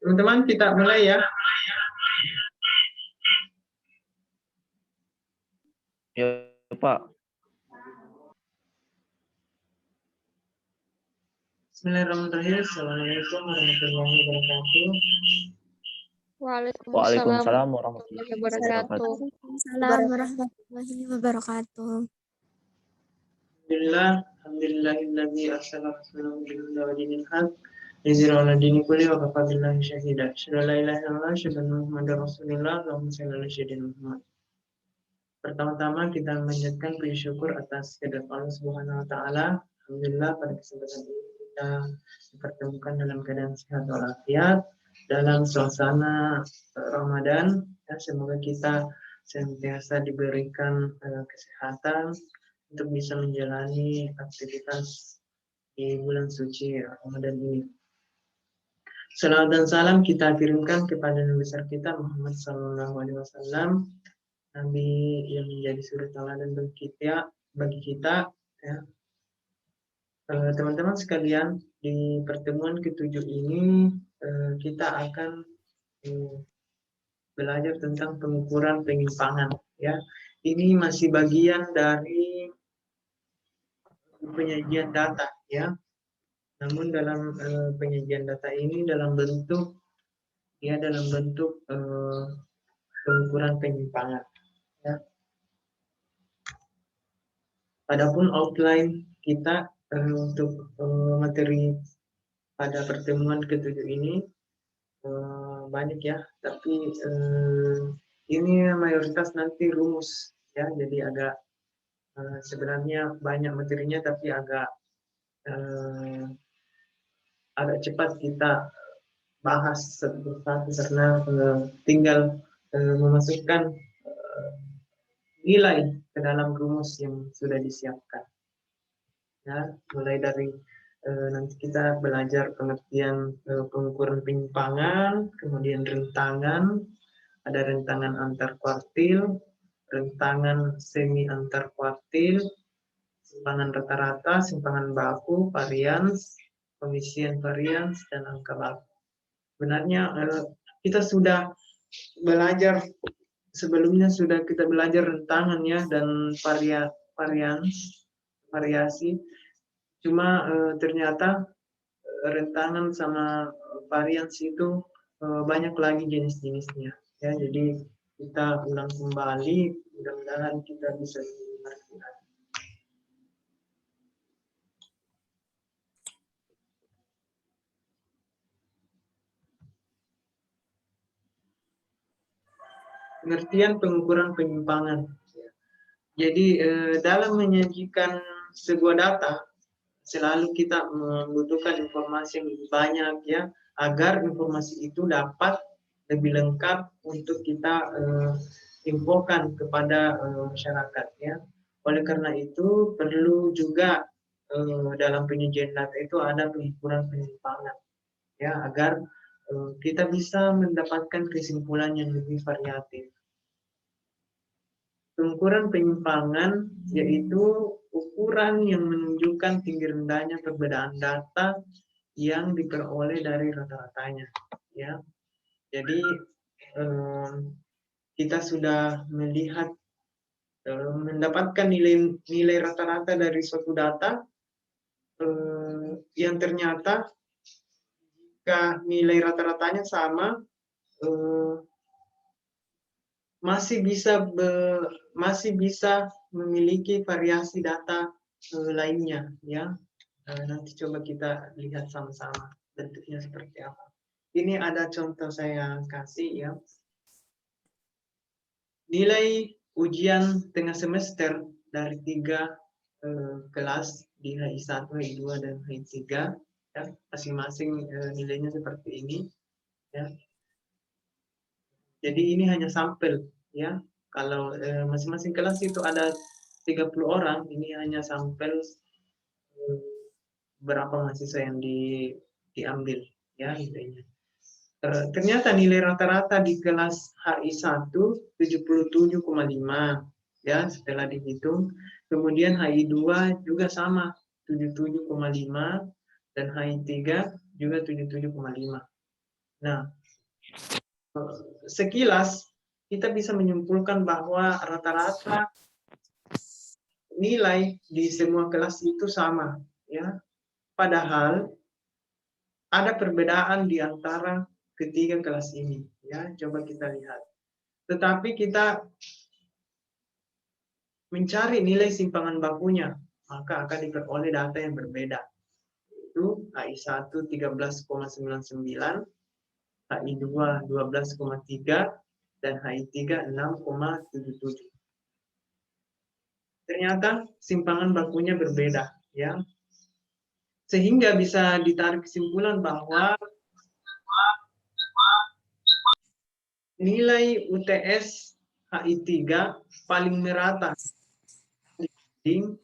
Teman-teman kita mulai ya. Ya, Pak. Bismillahirrahmanirrahim. Assalamualaikum warahmatullahi wabarakatuh. Waalaikumsalam warahmatullahi wabarakatuh. Waalaikumsalam warahmatullahi wabarakatuh. Alhamdulillahilladzi arsala rasulahu bil huda wa dinil haq liyuzhirahu 'ala dini kulli wa kafa billahi shahida. Asyhadu an la ilaha illallah wa asyhadu anna Muhammadar Rasulullah. Allahumma shalli ala sayyidina Muhammad. Pertama-tama kita menjadikan puji syukur atas kehadirat Allah Subhanahu wa taala. Alhamdulillah pada kesempatan ini kita dipertemukan dalam keadaan sehat walafiat dalam suasana Ramadan. Ya, semoga kita senantiasa diberikan kesehatan untuk bisa menjalani aktivitas di bulan suci Ramadan ini. Salawat dan salam kita kirimkan kepada Nabi besar kita Muhammad SAW, Nabi yang menjadi suri tauladan bagi kita, ya. Teman-teman sekalian, di pertemuan ke-7 ini kita akan belajar tentang pengukuran penyimpangan, ya. Ini masih bagian dari penyajian data, ya. Namun dalam penyajian data ini dalam bentuk pengukuran penyimpangan, ya. Adapun outline kita untuk materi pada pertemuan ke-7 ini banyak ya, tapi ini mayoritas nanti rumus ya, jadi agak sebenarnya banyak materinya tapi agak cepat kita bahas satu persatu karena tinggal memasukkan nilai ke dalam rumus yang sudah disiapkan. Ya, mulai dari nanti kita belajar pengertian pengukuran penyimpangan, kemudian rentangan, ada rentangan antar kuartil, rentangan semi antar kuartil, simpangan rata-rata, simpangan baku, varians, koefisien varians, dan angka baku. Sebenarnya kita sudah belajar sebelumnya, sudah kita belajar rentangan ya dan variasi. Cuma ternyata rentangan sama varians itu banyak lagi jenis-jenisnya ya, jadi kita ulang kembali, mudah-mudahan kita bisa mengerti. Pengertian pengukuran penyimpangan. Jadi dalam menyajikan sebuah data selalu kita membutuhkan informasi yang lebih banyak ya, agar informasi itu dapat lebih lengkap untuk kita infokan kepada masyarakat ya. Oleh karena itu perlu juga dalam penyajian data itu ada pengukuran penyimpangan ya, agar kita bisa mendapatkan kesimpulan yang lebih variatif. Pengukuran penyimpangan yaitu ukuran yang menunjukkan tinggi rendahnya perbedaan data yang diperoleh dari rata-ratanya. Ya, jadi kita sudah melihat mendapatkan nilai rata-rata dari suatu data yang ternyata jika nilai rata-ratanya sama masih bisa memiliki variasi data lainnya ya. Nanti coba kita lihat sama-sama bentuknya seperti apa. Ini ada contoh saya kasih ya. Nilai ujian tengah semester dari 3 kelas di HI1, HI2 dan HI3 ya, masing-masing nilainya seperti ini ya. Jadi ini hanya sampel ya. Kalau masing-masing kelas itu ada 30 orang, ini hanya sampel berapa mahasiswa yang diambil ya nilainya. Ternyata nilai rata-rata di kelas HI1 77,5 ya setelah dihitung. Kemudian HI2 juga sama 77,5 dan HI3 juga 77,5. Nah, sekilas kita bisa menyimpulkan bahwa rata-rata nilai di semua kelas itu sama, ya. Padahal ada perbedaan di antara ketiga kelas ini, ya. Coba kita lihat. Tetapi kita mencari nilai simpangan bakunya, maka akan diperoleh data yang berbeda. Itu HI1 13,99, HI2 12,3, dan HI3 6,77. Ternyata simpangan bakunya berbeda, ya. Sehingga bisa ditarik kesimpulan bahwa nilai UTS HI3 paling merata dibanding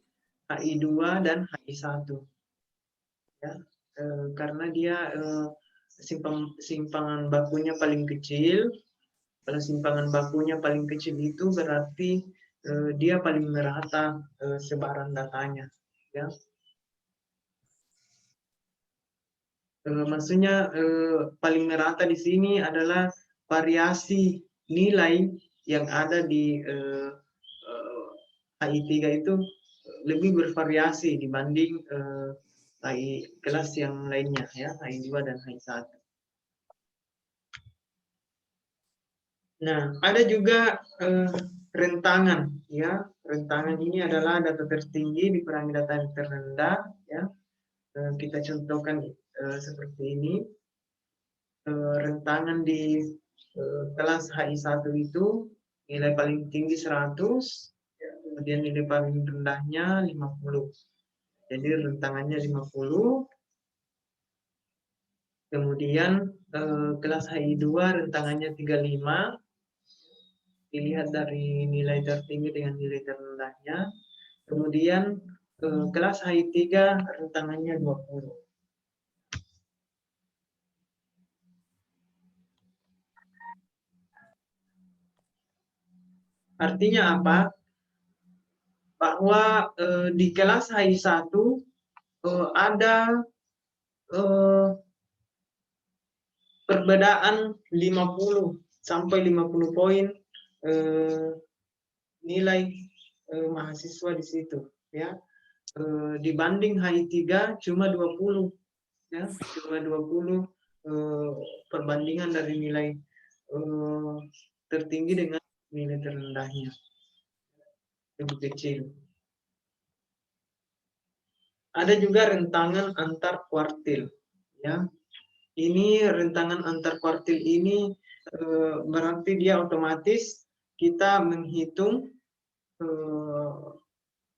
HI2 dan HI1. Ya, karena dia simpangan bakunya paling kecil. Kalau simpangan bakunya paling kecil itu berarti dia paling merata sebaran datanya. Ya. Maksudnya paling merata di sini adalah variasi nilai yang ada di HI3 itu lebih bervariasi dibanding HI kelas yang lainnya, ya, HI2 dan HI1. Nah, ada juga rentangan, ya. Rentangan ini adalah data tertinggi dikurangi data yang terendah, ya. Kita contohkan seperti ini. Rentangan di kelas HI1 itu nilai paling tinggi 100, ya, kemudian nilai paling rendahnya 50. Jadi rentangannya 50. Kemudian kelas HI2 rentangannya 35. Dilihat dari nilai tertinggi dengan nilai terendahnya. Kemudian kelas HI3 rentangannya 20. Artinya apa? Bahwa di kelas HI1 ada perbedaan 50 sampai 50 poin nilai mahasiswa di situ, ya. Dibanding HI3 cuma 20, ya, cuma 20 perbandingan dari nilai tertinggi dengan nilai terendahnya, lebih kecil. Ada juga rentangan antar kuartil, ya. Ini rentangan antar kuartil ini berarti dia otomatis kita menghitung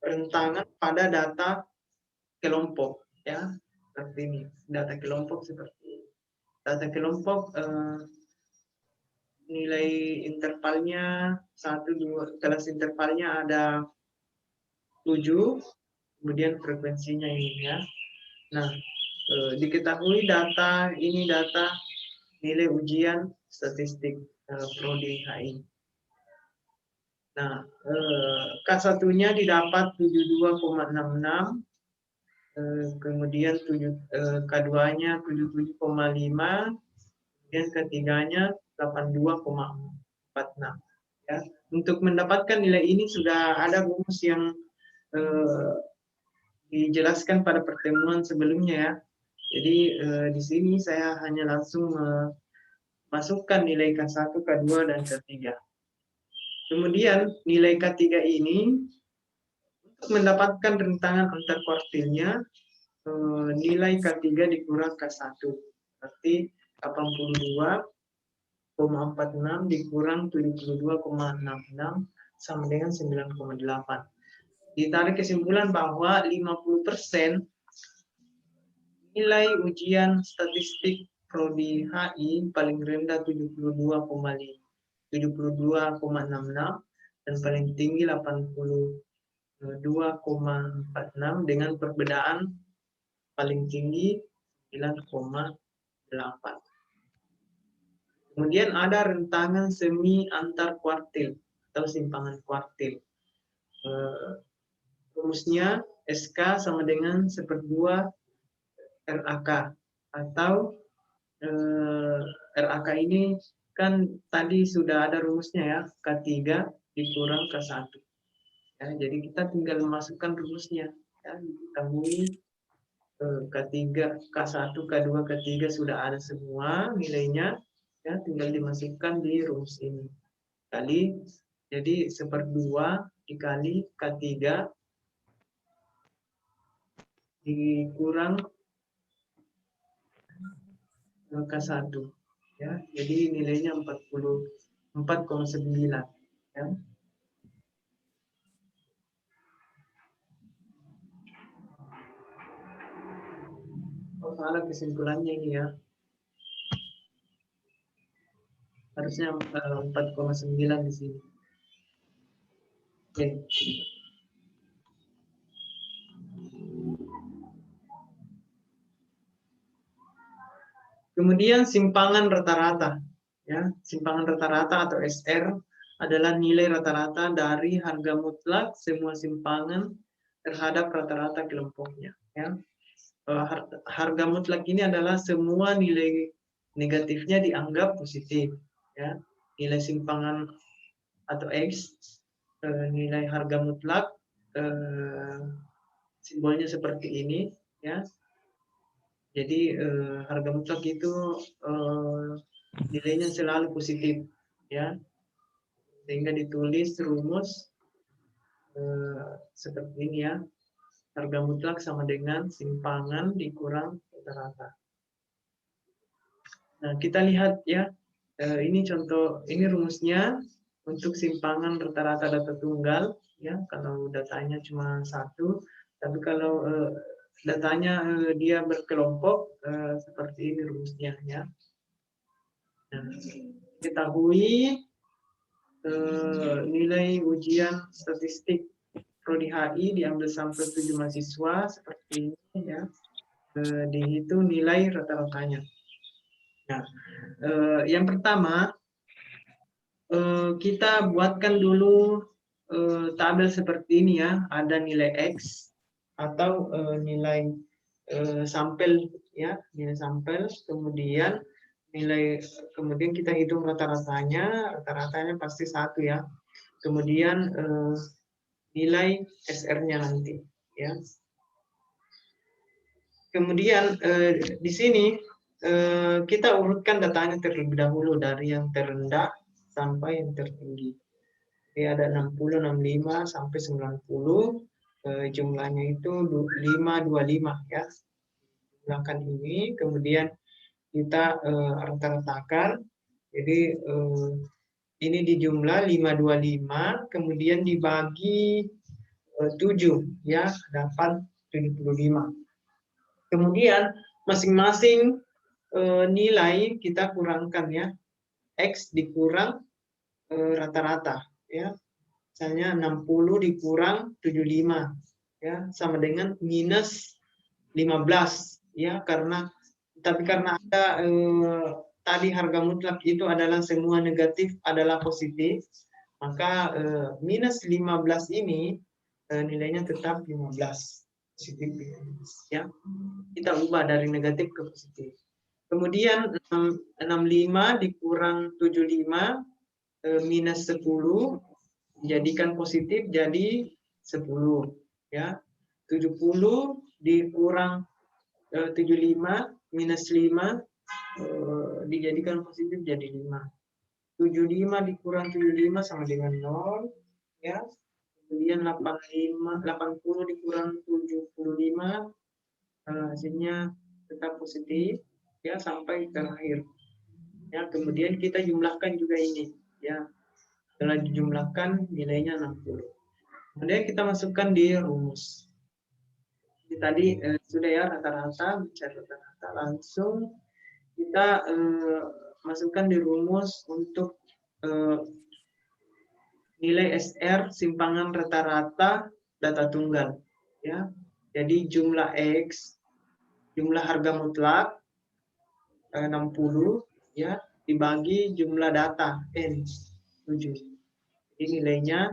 rentangan pada data kelompok, ya, seperti ini. Data kelompok seperti ini. Data kelompok nilai intervalnya 1, 2, kelas intervalnya ada 7, kemudian frekuensinya ini, ya. Nah, diketahui data ini data nilai ujian statistik prodi HI. Nah, K1-nya didapat 72,66, kemudian K2-nya 77,5, kemudian K3-nya 82,46. Ya. Untuk mendapatkan nilai ini sudah ada rumus yang dijelaskan pada pertemuan sebelumnya, ya. Jadi di sini saya hanya langsung masukkan nilai K1, K2, dan K3. Kemudian nilai K3 ini untuk mendapatkan rentangan antar kuartilnya, nilai K3 dikurang K1. Berarti 82,46 dikurang 72,66 sama dengan 9,8. Ditarik kesimpulan bahwa 50% nilai ujian statistik prodi HI paling rendah 72,66 dan paling tinggi 82,46 dengan perbedaan paling tinggi 9,8. Kemudian ada rentangan semi antar kuartil atau simpangan kuartil. Rumusnya SK sama dengan 1/2 RAK atau RAK ini kan tadi sudah ada rumusnya ya, K3 dikurang K1. Ya, jadi kita tinggal memasukkan rumusnya. Ya, diketahui K3, K1, K2, K3 sudah ada semua nilainya. Ya, tinggal dimasukkan di rumus ini. Jadi 1/2 dikali K3 dikurang K1. Ya, jadi nilainya 4,9. Ya. Oh, salah kesimpulannya ini ya. Harusnya 4,9 di sini. Oke. Kemudian simpangan rata-rata. Ya, simpangan rata-rata atau SR adalah nilai rata-rata dari harga mutlak semua simpangan terhadap rata-rata kelompoknya. Ya. Harga mutlak ini adalah semua nilai negatifnya dianggap positif. Ya. Nilai simpangan atau X, nilai harga mutlak, simbolnya seperti ini. Ya. Jadi harga mutlak itu nilainya selalu positif, ya, sehingga ditulis rumus seperti ini ya, harga mutlak sama dengan simpangan dikurang rata-rata. Nah, kita lihat ya, ini contoh, ini rumusnya untuk simpangan rata-rata data tunggal, ya, kalau datanya cuma satu, tapi kalau datanya dia berkelompok, seperti ini rumusnya ya. Nah, ketahui nilai ujian statistik Prodi HI diambil sampel 7 mahasiswa seperti ini ya, dihitung nilai rata-ratanya. Nah, yang pertama kita buatkan dulu tabel seperti ini ya, ada nilai X atau nilai sampel ya, nilai sampel, kemudian kita hitung rata-ratanya pasti 1 ya. Kemudian nilai SR-nya nanti ya. Kemudian di sini kita urutkan datanya terlebih dahulu dari yang terendah sampai yang tertinggi. Jadi ada 60, 65 sampai 90. Jumlahnya itu 525 ya. Jumlahkan ini, kemudian kita rata-ratakan. Jadi ini dijumlah 525, kemudian dibagi 7 ya, dapat 75. Kemudian masing-masing nilai kita kurangkan ya, X dikurang rata-rata ya. Misalnya 60 dikurang 75 ya, sama dengan minus 15 ya, karena ada tadi harga mutlak itu adalah semua negatif adalah positif, maka minus 15 ini nilainya tetap 15 positif ya. Kita ubah dari negatif ke positif. Kemudian 65 dikurang 75 minus 10 dijadikan positif jadi 10 ya. 70 dikurang 75 minus 5 dijadikan positif jadi 5. 75 dikurang 75 sama dengan 0 ya. Kemudian 80 dikurang 75 hasilnya tetap positif ya sampai terakhir. Ya, kemudian kita jumlahkan juga ini ya. Setelah dijumlahkan nilainya 60. Kemudian kita masukkan di rumus. Jadi tadi sudah ya rata-rata, mencari rata-rata, langsung kita masukkan di rumus untuk nilai SR simpangan rata-rata data tunggal ya. Jadi jumlah X, jumlah harga mutlak 60 ya, dibagi jumlah data N 7. Ini nilainya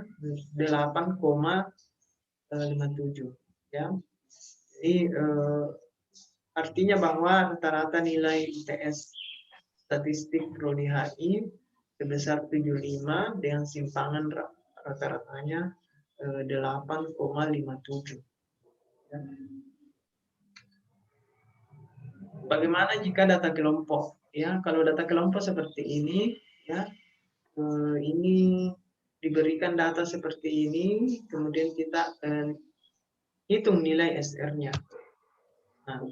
8,57 ya. Jadi artinya bahwa rata-rata nilai UTS statistik prodi HI sebesar 75 dengan simpangan rata-ratanya 8,57. Ya. Bagaimana jika data kelompok? Ya, kalau data kelompok seperti ini, ya, ini diberikan data seperti ini, kemudian kita hitung nilai SR-nya. Nah,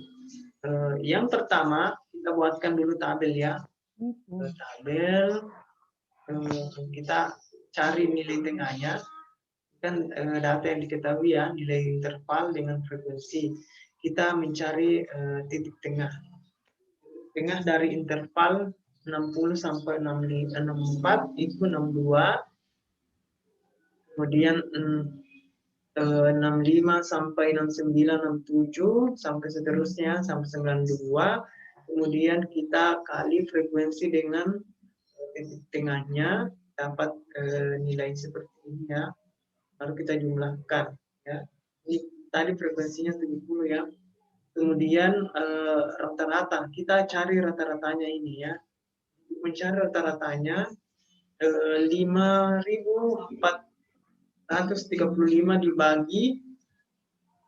yang pertama kita buatkan dulu tabel ya. Tabel, kita cari nilai tengahnya. Kan data yang diketahui ya, nilai interval dengan frekuensi. Kita mencari titik tengah. Tengah dari interval 60 sampai 64 itu 62. Kemudian 65 sampai 69, 67 sampai seterusnya sampai 92. Kemudian kita kali frekuensi dengan titik tengahnya, dapat nilai seperti ini ya. Lalu kita jumlahkan ya. Ini tadi frekuensinya 70 ya. Kemudian rata-rata, kita cari rata-ratanya ini ya. Mencari rata-ratanya 5.435 dibagi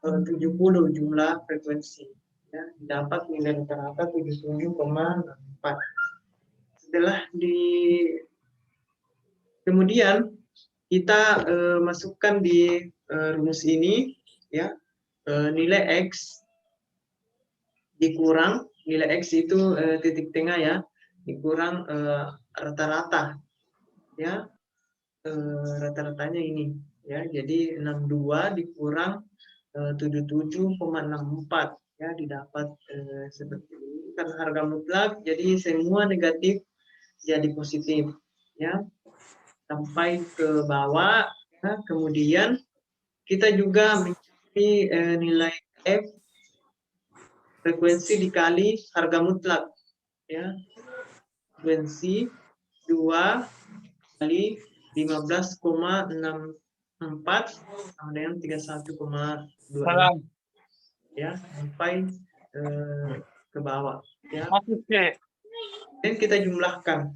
70 jumlah frekuensi ya, dapat nilai rata-rata 77,4. Setelah kemudian kita masukkan di rumus ini ya, nilai X dikurang nilai X itu titik tengah ya, dikurang rata-rata ya, rata-ratanya ini ya, jadi 62 dikurang 77,64 ya, didapat seperti ini. Kan harga mutlak, jadi semua negatif jadi positif ya, sampai ke bawah ya. Kemudian kita juga mencari nilai F, frekuensi dikali harga mutlak ya, frekuensi 2 kali 15,64 sama dengan 31,2 ya, sampai ke bawah ya. Dan kita jumlahkan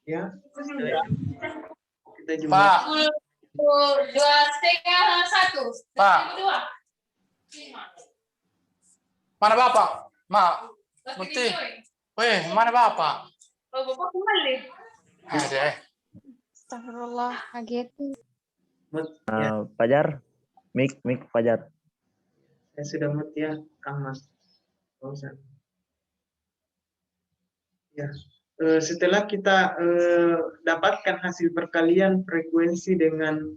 ya, kita jumlahkan. Pak, 2,5 Pak, mana Bapak? Bukti. Weh, mana Bapak? Bapak kembali. Astagfirullah, kaget. Ya, Fajar, mic Fajar. saya sudah mut ya, Kang Mas. Ya, setelah kita dapatkan hasil perkalian frekuensi dengan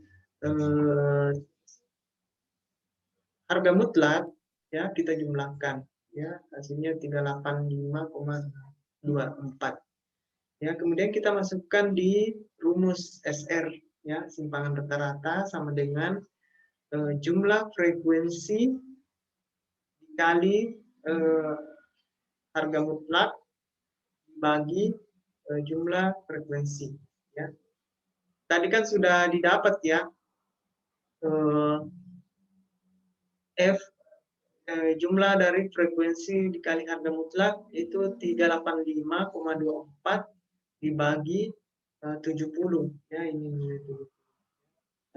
harga mutlak, ya kita jumlahkan, ya hasilnya 385,24. Ya, kemudian kita masukkan di rumus SR, ya simpangan rata-rata sama dengan jumlah frekuensi dikali harga mutlak bagi jumlah frekuensi ya. Tadi kan sudah didapat ya, F jumlah dari frekuensi dikali harga mutlak itu 385,24 dibagi 70 ya, ini nilai 70.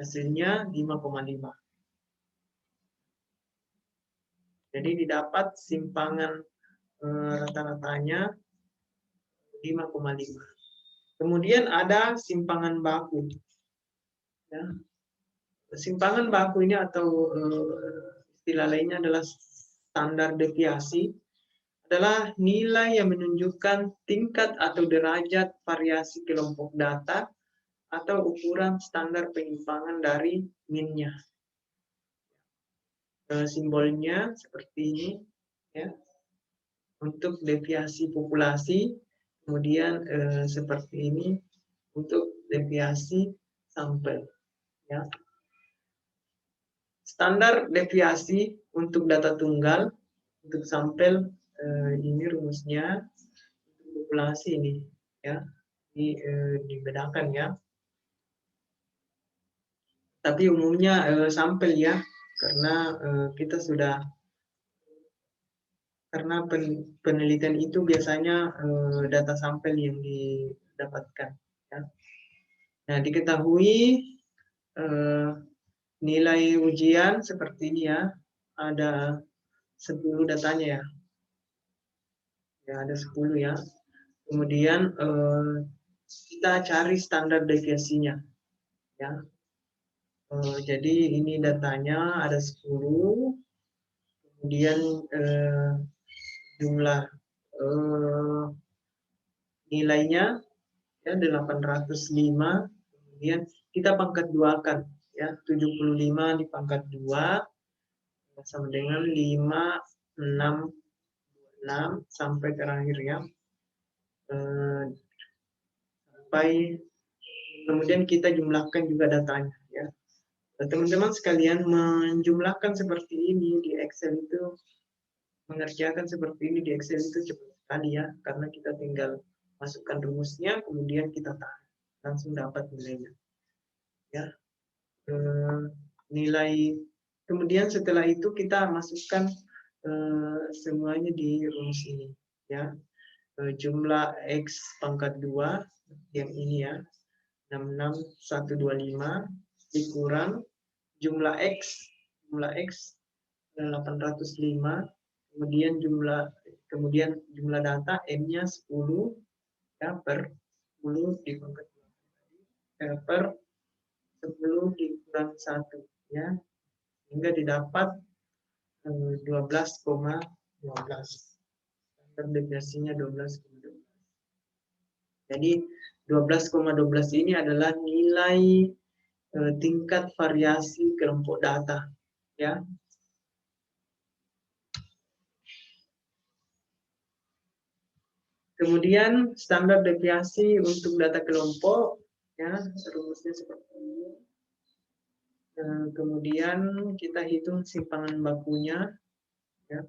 Hasilnya 5,5. Jadi didapat simpangan rata-ratanya 5,5. Kemudian ada simpangan baku. Ya. Simpangan baku ini atau istilah lainnya adalah standar deviasi, adalah nilai yang menunjukkan tingkat atau derajat variasi kelompok data atau ukuran standar penyimpangan dari min-nya. Simbolnya seperti ini ya, untuk deviasi populasi, kemudian seperti ini untuk deviasi sampel ya. Standar deviasi untuk data tunggal, untuk sampel ini rumusnya, untuk populasi ini ya, ini dibedakan ya. Tapi umumnya sampel ya, karena kita sudah karena penelitian itu biasanya data sampel yang didapatkan. Ya. Nah, diketahui nilai ujian seperti ini ya, ada 10 datanya ya. Ya, ada 10 ya. Kemudian kita cari standar deviasinya. Ya. Jadi ini datanya ada 10. Kemudian jumlah nilainya ya 805. Kemudian kita pangkat 2-kan ya, 75 dipangkat 2 sama dengan 566 sampai terakhir ya. Sampai kemudian kita jumlahkan juga datanya ya. Teman-teman sekalian, menjumlahkan seperti ini di Excel itu, mengerjakan seperti ini di Excel itu cepat sekali ya, karena kita tinggal masukkan rumusnya, kemudian kita tarik, langsung dapat nilainya. Ya, nilai. Kemudian setelah itu kita masukkan semuanya di rumus ini. Ya, jumlah X pangkat 2 yang ini ya, 66125 dikurang jumlah X 805, kemudian jumlah data N-nya 10 ya, per 10 dipangkat per 10 dikurang 1 ya, sehingga didapat 12,12. Standar deviasinya 12,12. Jadi 12,12 ini adalah nilai tingkat variasi kelompok data ya. Kemudian standar deviasi untuk data kelompok ya, rumusnya seperti ini. Kemudian kita hitung simpangan bakunya ya.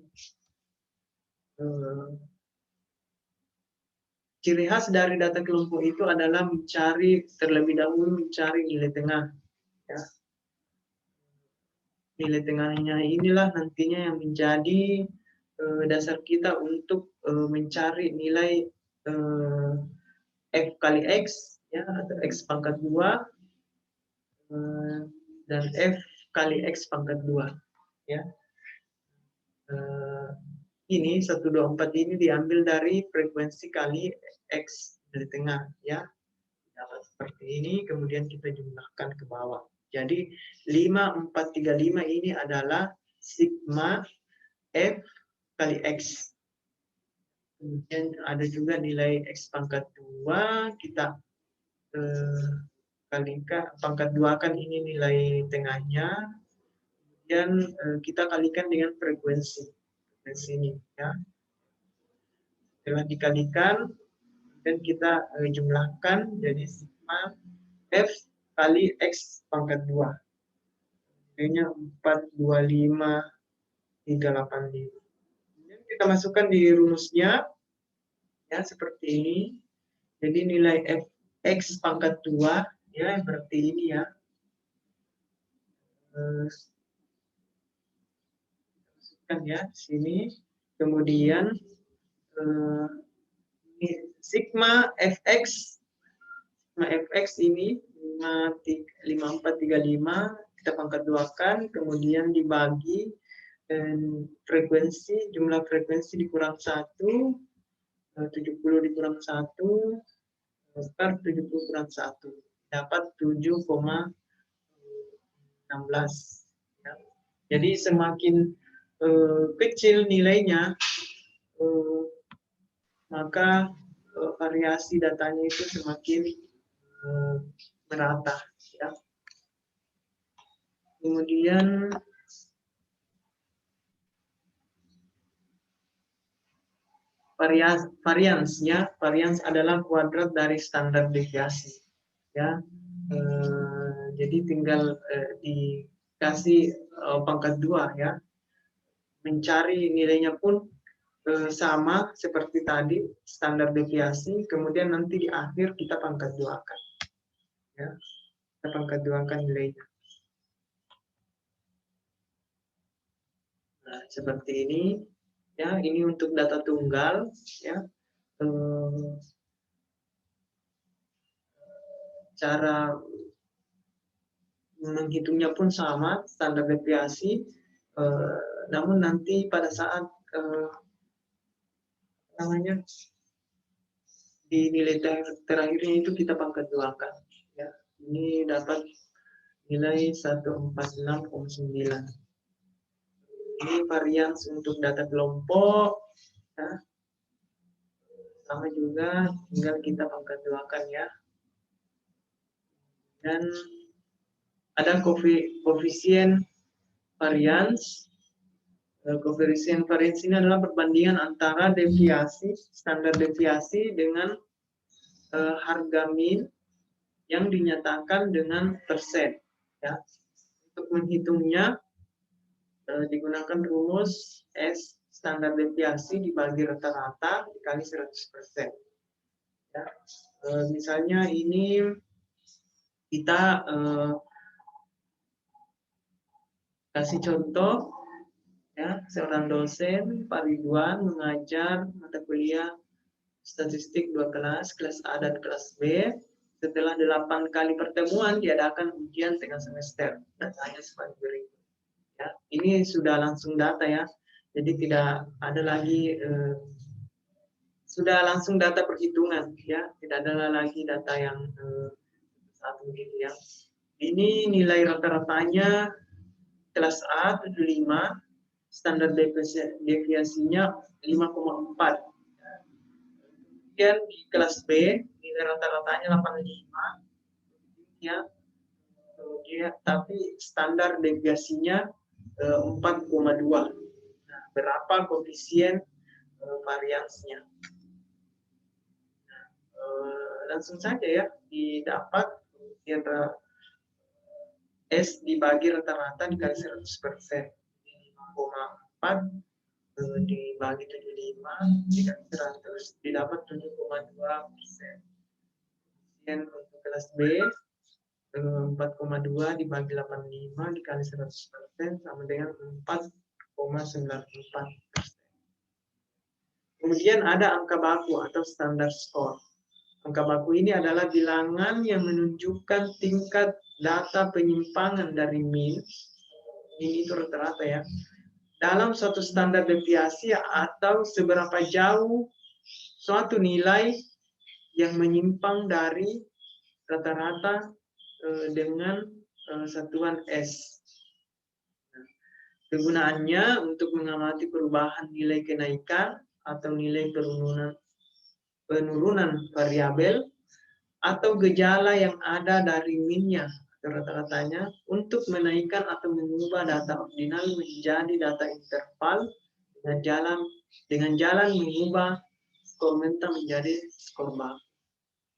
Ciri khas dari data kelompok itu adalah terlebih dahulu mencari nilai tengah ya. Nilai tengahnya inilah nantinya yang menjadi dasar kita untuk mencari nilai F kali X ya, atau X pangkat 2 dan F kali X pangkat 2 ya. Ini 124 ini diambil dari frekuensi kali X dari tengah ya. Seperti ini, kemudian kita jumlahkan ke bawah. Jadi 5435 ini adalah sigma F kali X. Kemudian ada juga nilai X pangkat 2, kita kalikan, pangkat 2 kan ini nilai tengahnya, kemudian kita kalikan dengan frekuensi ini ya. Setelah dikalikan dan kita jumlahkan jadi sigma F kali X pangkat 2. Nilainya 425,385. Kemudian kita masukkan di rumusnya ya seperti ini. Jadi nilai F X pangkat 2 ya seperti ini ya. Masukkan ya sini. Kemudian sigma fx ini 5435 kita pangkat 2-kan, kemudian dibagi jumlah frekuensi dikurang 1, 70 dikurang 1 per 70 kurang 1 dapat 7,16 ya. Jadi semakin kecil nilainya, maka variasi datanya itu semakin merata ya. Kemudian varians adalah kuadrat dari standar deviasi ya. Jadi tinggal dikasih pangkat 2 ya, mencari nilainya pun sama seperti tadi standar deviasi, kemudian nanti di akhir kita pangkat 2-kan ya, kita pangkat 2-kan nilainya. Nah, seperti ini Ya, ini untuk data tunggal, ya. Cara menghitungnya pun sama, standar deviasi, namun nanti pada saat di nilai terakhirnya itu kita pangkat duakan. Ya, ini dapat nilai 146,9. Ini varians untuk data kelompok, ya. Sama juga, tinggal kita pangkat duakan ya. Dan ada koefisien varians. Koefisien varians ini adalah perbandingan antara deviasi, standar deviasi dengan harga min yang dinyatakan dengan persen. Ya. Untuk menghitungnya digunakan rumus S standar deviasi dibagi rata-rata dikali 100%. Ya. Misalnya ini kita kasih contoh, ya, seorang dosen Pak Ridwan mengajar mata kuliah statistik 2 kelas A dan kelas B. Setelah 8 kali pertemuan diadakan ujian tengah semester. Datanya sebagai berikut. Ya, ini sudah langsung data ya, jadi tidak ada lagi sudah langsung data perhitungan ya, tidak ada lagi data yang satu gitu ya. Ini nilai rata-ratanya kelas A 75, standar deviasinya 5,4. Kemudian di kelas B nilai rata-ratanya 85 ya, kemudian tapi standar deviasinya 4,2. Nah, berapa koefisien variansnya? Langsung saja ya, didapat koefisien S dibagi rata-rata dikali 100%. 5,4 dibagi 75 dikali 100 didapat 7,2%. Koefisien untuk kelas B 4,2 dibagi 85 dikali 100% sama dengan 4,94%. Kemudian ada angka baku atau standar skor. Angka baku ini adalah bilangan yang menunjukkan tingkat data penyimpangan dari min, ini itu rata-rata ya, dalam suatu standar deviasi atau seberapa jauh suatu nilai yang menyimpang dari rata-rata dengan satuan S. Kegunaannya untuk mengamati perubahan nilai kenaikan atau nilai penurunan variabel atau gejala yang ada dari minnya atau rata-ratanya untuk menaikkan atau mengubah data ordinal menjadi data interval dengan jalan mengubah skor menta menjadi skor baku.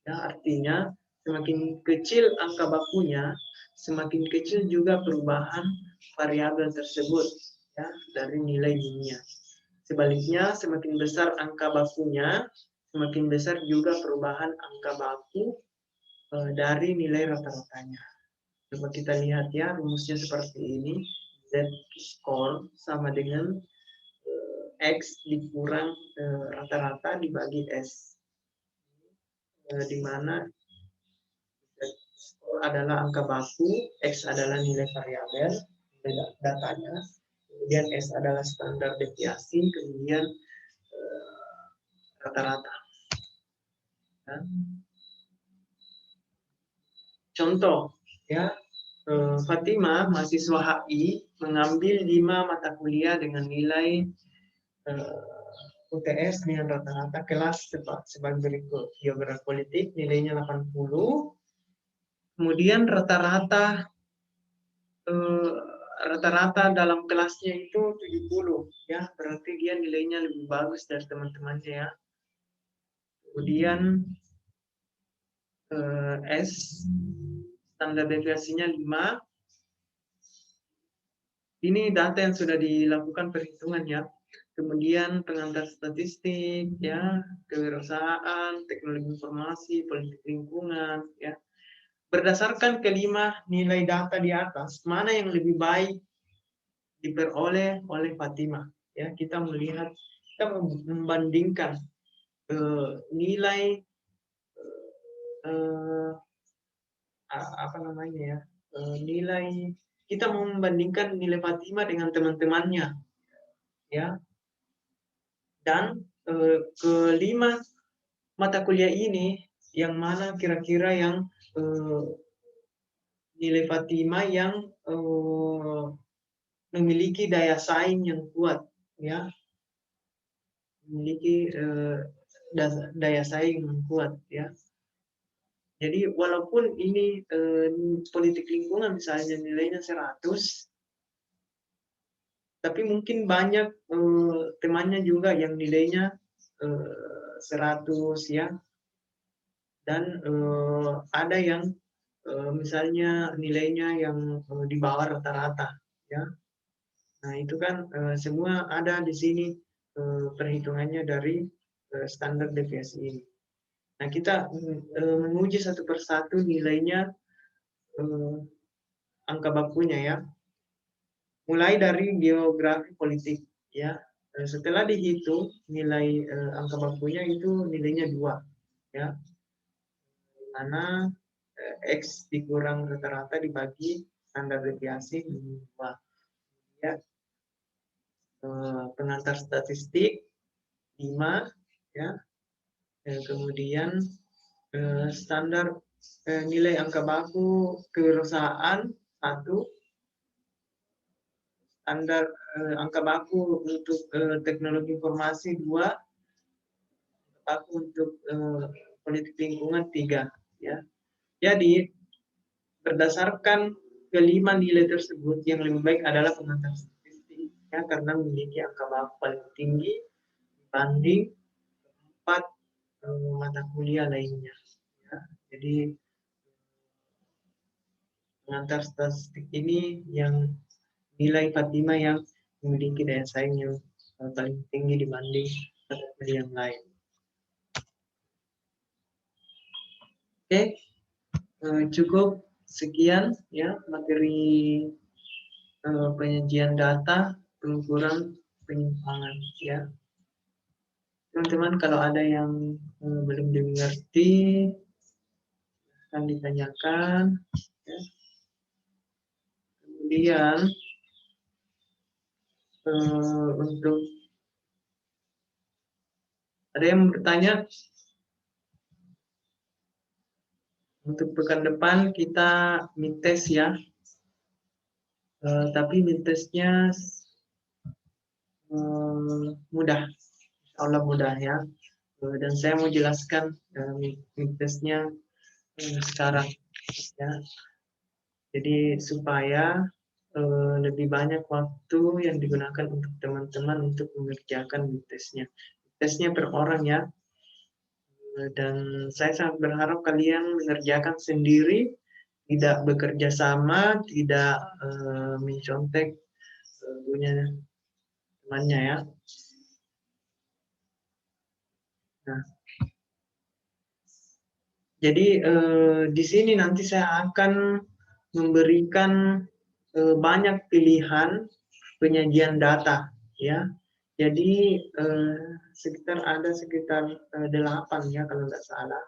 Ya, artinya semakin kecil angka bakunya, semakin kecil juga perubahan variabel tersebut ya, dari nilai minnya. Sebaliknya, semakin besar angka bakunya, semakin besar juga perubahan angka baku dari nilai rata-ratanya. Coba kita lihat ya, rumusnya seperti ini. Z score sama dengan X dikurang rata-rata dibagi S. Di mana adalah angka baku, X adalah nilai variabel, datanya, kemudian S adalah standar deviasi, kemudian rata-rata. Contoh, ya, Fatimah, mahasiswa HI, mengambil 5 mata kuliah dengan nilai UTS dengan rata-rata kelas sebagai berikut. Geografi politik nilainya 80, kemudian rata-rata dalam kelasnya itu 70 ya, berarti dia nilainya lebih bagus dari teman-temannya ya. Kemudian S standar deviasinya 5. Ini data yang sudah dilakukan perhitungan ya. Kemudian pengantar statistik ya, kewirausahaan, teknologi informasi, politik lingkungan ya. Berdasarkan kelima nilai data di atas, mana yang lebih baik diperoleh oleh Fatimah ya kita membandingkan nilai apa namanya ya, nilai, kita membandingkan nilai Fatima dengan teman-temannya, ya. Dan kelima mata kuliah ini yang mana kira-kira yang nilai Fatima yang memiliki daya saing yang kuat, ya, memiliki daya saing yang kuat, ya. Jadi walaupun ini politik lingkungan misalnya nilainya 100, tapi mungkin banyak temannya juga yang nilainya 100, ya. Dan ada yang misalnya nilainya yang di bawah rata-rata, ya. Nah, itu kan semua ada di sini perhitungannya dari standar deviasi ini. Nah, kita menguji satu persatu nilainya, angka bakunya, ya. Mulai dari geografi politik, ya. Setelah dihitung nilai angka bakunya itu nilainya 2, ya. Mana X dikurang rata-rata dibagi standar deviasi 2, ya. Pengantar statistik 5, ya. Kemudian standar nilai angka baku kewirausahaan 1, standar angka baku untuk teknologi informasi 2, angka baku untuk politik lingkungan 3, ya. Jadi berdasarkan kelima nilai tersebut yang lebih baik adalah pengantar statistik, ya, karena memiliki angka baku paling tinggi dibanding 4 mata kuliah lainnya, ya. Jadi pengantar statistik ini yang nilai Fatima yang memiliki daya saing yang paling tinggi dibanding mata kuliah yang lain. Oke, cukup sekian, ya, materi penyajian data pengukuran penyimpangan, ya. Teman-teman, kalau ada yang belum dimengerti akan ditanyakan, ya. Kemudian untuk ada yang bertanya, untuk pekan depan kita mid test, ya. Tapi mid testnya mudah, Allah mudah, ya. Dan saya mau jelaskan mid testnya sekarang, ya. Jadi supaya lebih banyak waktu yang digunakan untuk teman-teman untuk mengerjakan mid testnya. Tesnya per orang, ya. Dan saya sangat berharap kalian mengerjakan sendiri, tidak bekerja sama, tidak mencontek punya temannya, ya. Nah, jadi di sini nanti saya akan memberikan banyak pilihan penyajian data, ya. Jadi sekitar 8, ya, kalau nggak salah.